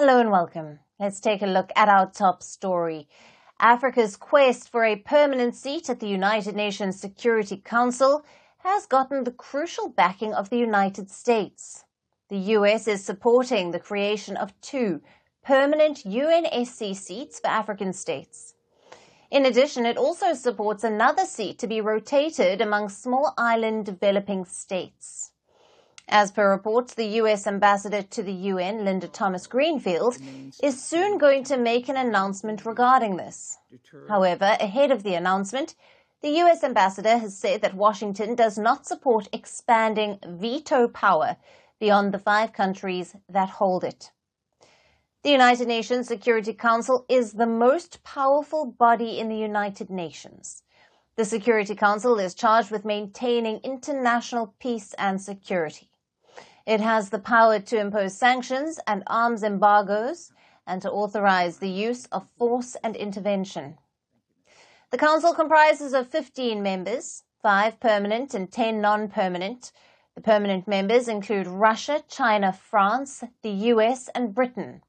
Hello and welcome. Let's take a look at our top story. Africa's quest for a permanent seat at the United Nations Security Council has gotten the crucial backing of the United States. The US is supporting the creation of 2 permanent UNSC seats for African states. In addition, it also supports another seat to be rotated among small island developing states. As per reports, the US ambassador to the UN, Linda Thomas-Greenfield, is soon going to make an announcement regarding this. However, ahead of the announcement, the US ambassador has said that Washington does not support expanding veto power beyond the 5 countries that hold it. The United Nations Security Council is the most powerful body in the United Nations. The Security Council is charged with maintaining international peace and security. It has the power to impose sanctions and arms embargoes and to authorize the use of force and intervention. The Council comprises of 15 members, 5 permanent and 10 non-permanent. The permanent members include Russia, China, France, the US, and Britain.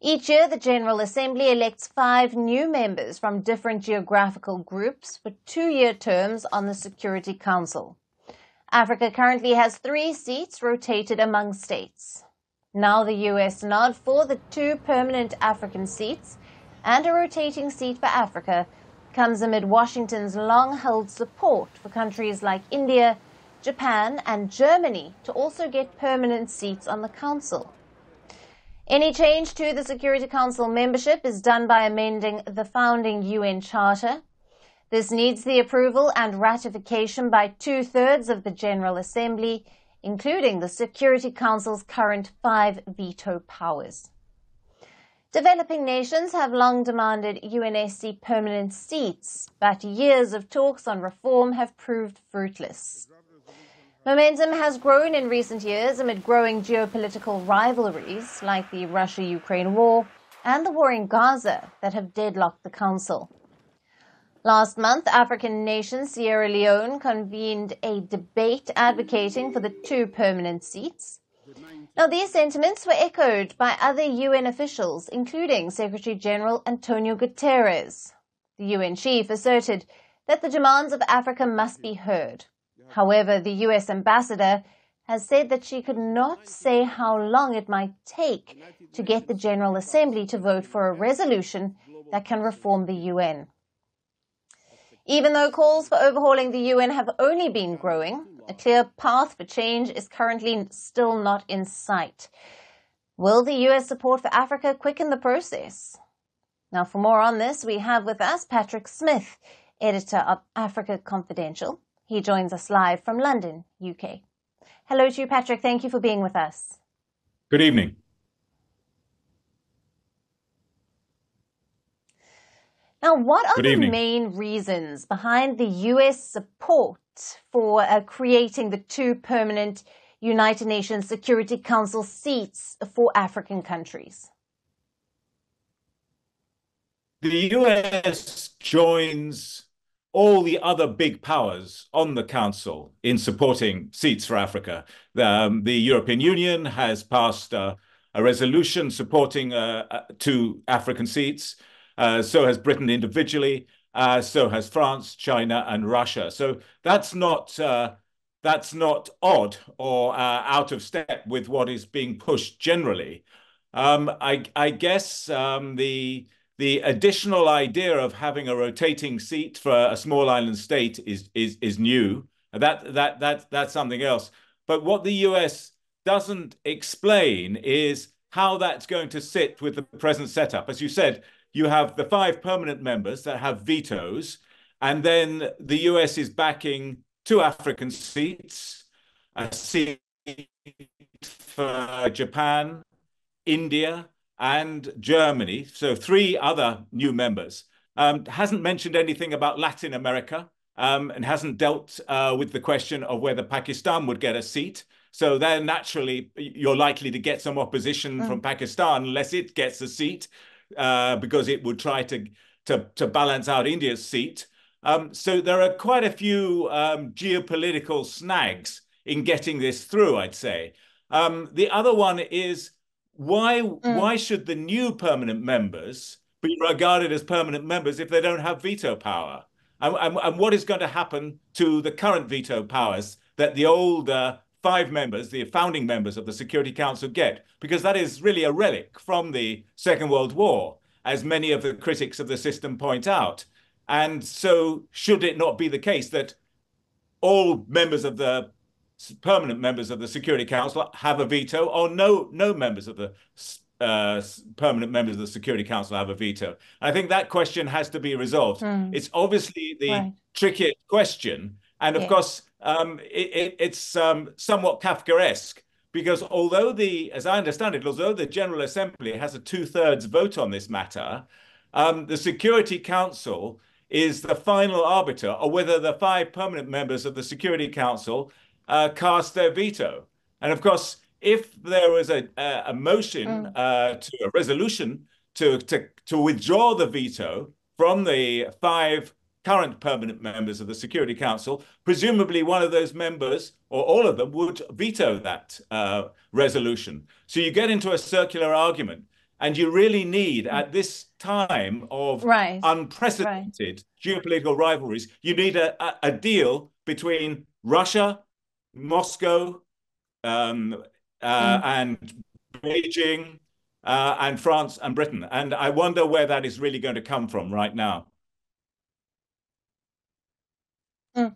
Each year, the General Assembly elects 5 new members from different geographical groups for 2-year terms on the Security Council. Africa currently has 3 seats rotated among states. Now the US nod for the 2 permanent African seats and a rotating seat for Africa comes amid Washington's long-held support for countries like India, Japan, and Germany to also get permanent seats on the Council. Any change to the Security Council membership is done by amending the founding UN Charter. This needs the approval and ratification by 2/3 of the General Assembly, including the Security Council's current 5 veto powers. Developing nations have long demanded UNSC permanent seats, but years of talks on reform have proved fruitless. Momentum has grown in recent years amid growing geopolitical rivalries like the Russia-Ukraine war and the war in Gaza that have deadlocked the Council. Last month, African nation Sierra Leone convened a debate advocating for the 2 permanent seats. Now, these sentiments were echoed by other UN officials, including Secretary General Antonio Guterres. The UN chief asserted that the demands of Africa must be heard. However, the US ambassador has said that she could not say how long it might take to get the General Assembly to vote for a resolution that can reform the UN. Even though calls for overhauling the UN have only been growing, a clear path for change is currently still not in sight. Will the US support for Africa quicken the process? Now, for more on this, we have with us Patrick Smith, editor of Africa Confidential. He joins us live from London, UK. Hello to you, Patrick. Thank you for being with us. Good evening. Now, what are the main reasons behind the US support for creating the 2 permanent United Nations Security Council seats for African countries? The US joins all the other big powers on the Council in supporting seats for Africa. The European Union has passed a resolution supporting 2 African seats. So has Britain individually. So has France, China, and Russia. So that's not odd or out of step with what is being pushed generally. I guess the additional idea of having a rotating seat for a small island state is new. That's something else. But what the US doesn't explain is how that's going to sit with the present setup. As you said, you have the 5 permanent members that have vetoes, and then the US is backing 2 African seats, a seat for Japan, India, and Germany. So 3 other new members. Hasn't mentioned anything about Latin America, and hasn't dealt with the question of whether Pakistan would get a seat. So then naturally, you're likely to get some opposition from Pakistan unless it gets a seat. Because it would try to balance out India's seat. So there are quite a few geopolitical snags in getting this through, I'd say. The other one is Mm. why should the new permanent members be regarded as permanent members if they don't have veto power? And what is going to happen to the current veto powers that the old five members, the founding members of the Security Council get? Because that is really a relic from the Second World War, as many of the critics of the system point out. And so should it not be the case that all members of the permanent members of the Security Council have a veto, or no members of the permanent members of the Security Council have a veto? And I think that question has to be resolved. Mm. It's obviously the Right. trickiest question, and of Yes. course, it's somewhat Kafkaesque because as I understand it, although the General Assembly has a two-thirds vote on this matter, the Security Council is the final arbiter of whether the five permanent members of the Security Council cast their veto. And of course, if there was a motion Mm. to a resolution to withdraw the veto from the five current permanent members of the Security Council, presumably one of those members or all of them would veto that resolution. So you get into a circular argument. And you really need, Mm. at this time of Right. Right. unprecedented geopolitical rivalries, you need a deal between Russia, Moscow, um, Mm. and Beijing, and France and Britain. And I wonder where that is really going to come from right now. Mm.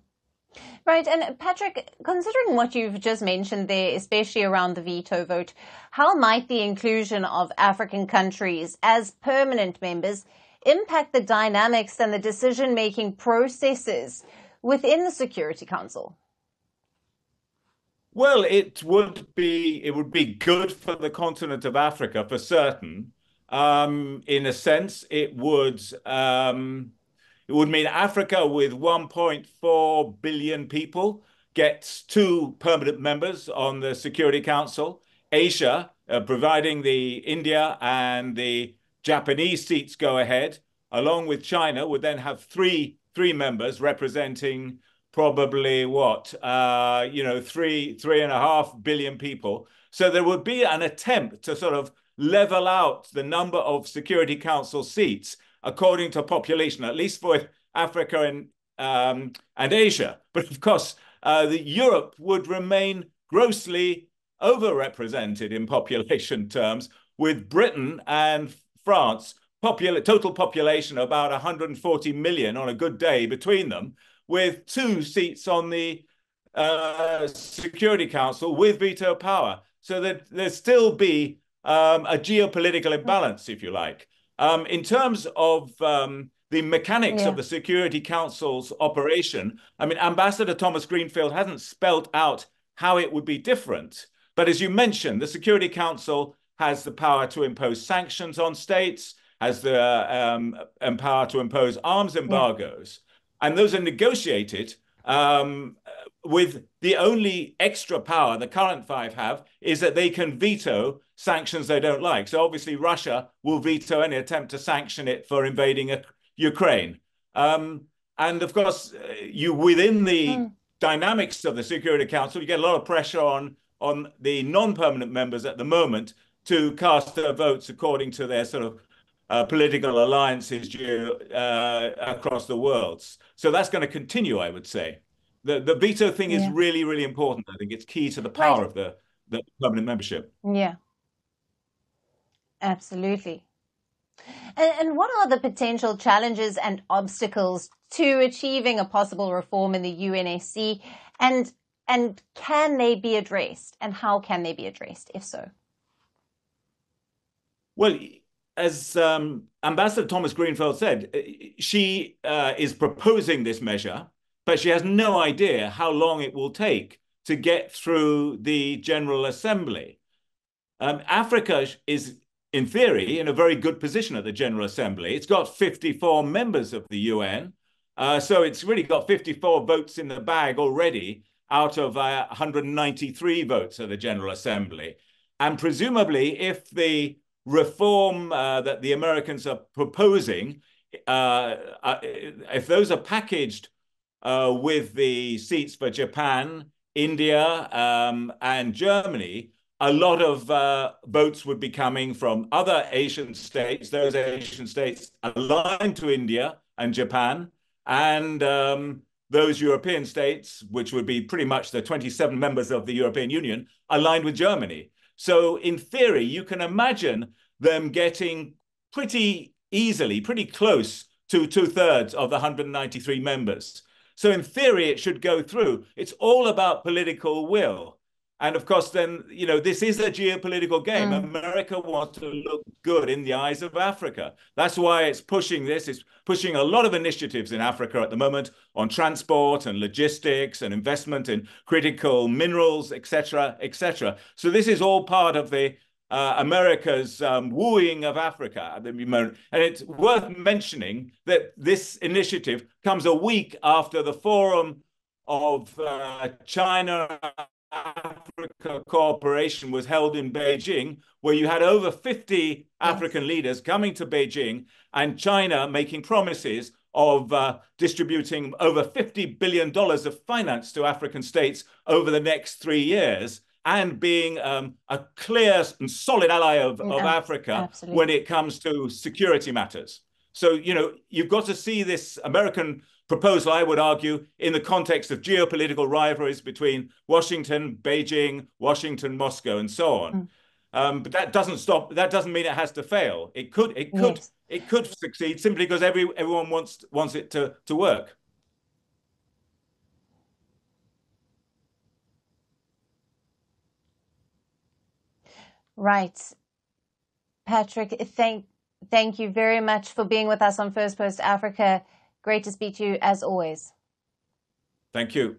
Right. And Patrick, considering what you've just mentioned there, especially around the veto vote, how might the inclusion of African countries as permanent members impact the dynamics and the decision-making processes within the Security Council? Well, it would be good for the continent of Africa for certain. In a sense, it would mean Africa with 1.4 billion people gets two permanent members on the Security Council. Asia, providing the India and the Japanese seats go ahead, along with China, would then have three members representing probably what 3.5 billion people. So there would be an attempt to sort of level out the number of Security Council seats according to population, at least for Africa and Asia. But of course, Europe would remain grossly overrepresented in population terms, with Britain and France total population of about 140 million on a good day between them, with two seats on the Security Council with veto power. So that there still be a geopolitical imbalance, if you like. In terms of the mechanics of Yeah. the Security Council's operation, I mean, Ambassador Thomas-Greenfield hasn't spelt out how it would be different. But as you mentioned, the Security Council has the power to impose sanctions on states, has the power to impose arms Yeah. embargoes, and those are negotiated with the only extra power the current five have is that they can veto sanctions they don't like. So obviously Russia will veto any attempt to sanction it for invading Ukraine. And of course, within the Mm. dynamics of the Security Council, you get a lot of pressure on the non-permanent members at the moment to cast their votes according to their sort of political alliances across the world. So that's going to continue, I would say. The veto thing is Yeah. really, really important. I think it's key to the Right. power of the permanent membership. Yeah. Absolutely. And what are the potential challenges and obstacles to achieving a possible reform in the UNSC? And can they be addressed? And how can they be addressed, if so? Well, as Ambassador Thomas-Greenfield said, she is proposing this measure, but she has no idea how long it will take to get through the General Assembly. Africa is, in theory, in a very good position at the General Assembly. It's got 54 members of the UN, so it's really got 54 votes in the bag already out of 193 votes at the General Assembly. And presumably, if the reform that the Americans are proposing, if those are packaged with the seats for Japan, India, and Germany, a lot of votes would be coming from other Asian states, those Asian states aligned to India and Japan, and those European states, which would be pretty much the 27 members of the European Union, aligned with Germany. So in theory, you can imagine them getting pretty easily, pretty close to 2/3 of the 193 members. So in theory, it should go through. It's all about political will. And of course, then, this is a geopolitical game. America wants to look good in the eyes of Africa. That's why it's pushing this. It's pushing a lot of initiatives in Africa at the moment on transport and logistics and investment in critical minerals, et cetera, et cetera. So this is all part of the America's wooing of Africa at the moment. And it's worth mentioning that this initiative comes a week after the Forum of China Africa Cooperation was held in Beijing, where you had over 50 African leaders coming to Beijing, and China making promises of distributing over $50 billion of finance to African states over the next 3 years, and being a clear and solid ally of Africa when it comes to security matters. So, you've got to see this American proposal, I would argue, in the context of geopolitical rivalries between Washington, Beijing, Washington, Moscow, and so on. But that doesn't mean it has to fail. It could succeed simply because everyone wants it to work. Right. Patrick, thank you very much for being with us on Firstpost Africa. Great to speak to you as always. Thank you.